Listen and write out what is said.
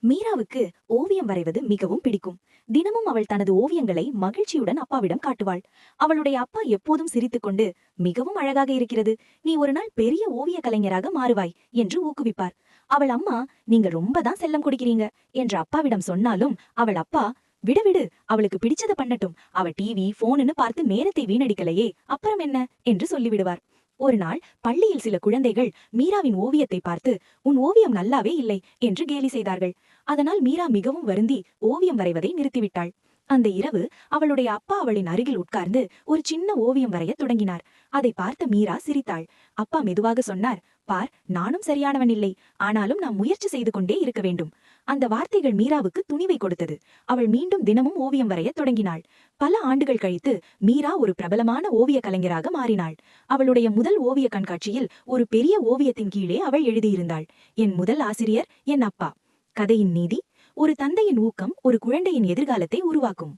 மீராவுக்கு ஓவியம் வரைவது மிகவும் பிடிக்கும். தினமும் அவள் தனது ஓவியங்களை மகிழ்ச்சியுடன் அப்பாவிடம் காட்டுவாள். அவளுடைய அப்பா எப்போதும் சிரித்துக்கொண்டு, மிகவும் அழகாக இருக்கிறது, நீ ஒரு நாள் பெரிய ஓவிய கலைஞராக மாறுவாய் என்று ஊக்குவிப்பார். அவள் அம்மா, நீங்க ரொம்ப தான் செல்லம் கொடுக்கிறீங்க என்று அப்பாவிடம் சொன்னாலும் அவள் அப்பா, விடு விடு, அவளுக்கு பிடிச்சத பண்ணட்டும், அவ டிவி போனுன்னு பார்த்து நேரத்தை வீணடிக்கலையே, அப்புறம் என்ன என்று சொல்லிவிடுவார். ஒரு நாள் பள்ளியில் சில குழந்தைகள் மீராவின் ஓவியத்தை பார்த்து, உன் ஓவியம் நல்லாவே இல்லை என்று கேலி செய்தார்கள். அதனால் மீரா மிகவும் வருந்தி ஓவியம் வரைவதை நிறுத்திவிட்டாள். அந்த இரவு அவளுடைய அப்பா அவளின் அருகில் உட்கார்ந்து ஒரு சின்ன ஓவியம் வரைய தொடங்கினார். அதை பார்த்த மீரா சிரித்தாள். அப்பா மெதுவாக சொன்னார், பார், நானும் சரியானவன் இல்லை, ஆனாலும் நாம் முயற்சி செய்து கொண்டே இருக்க வேண்டும். அந்த வார்த்தைகள் மீராவுக்கு துணிவை கொடுத்தது. அவள் மீண்டும் தினமும் ஓவியம் வரைய தொடங்கினாள். பல ஆண்டுகள் கழித்து மீரா ஒரு பிரபலமான ஓவிய கலைஞராக மாறினாள். அவளுடைய முதல் ஓவிய கண்காட்சியில் ஒரு பெரிய ஓவியத்தின் கீழே அவள் எழுதியிருந்தாள், என் முதல் ஆசிரியர் என் அப்பா. கதையின் நீதி: ஒரு தந்தையின் ஊக்கம் ஒரு குழந்தையின் எதிர்காலத்தை உருவாக்கும்.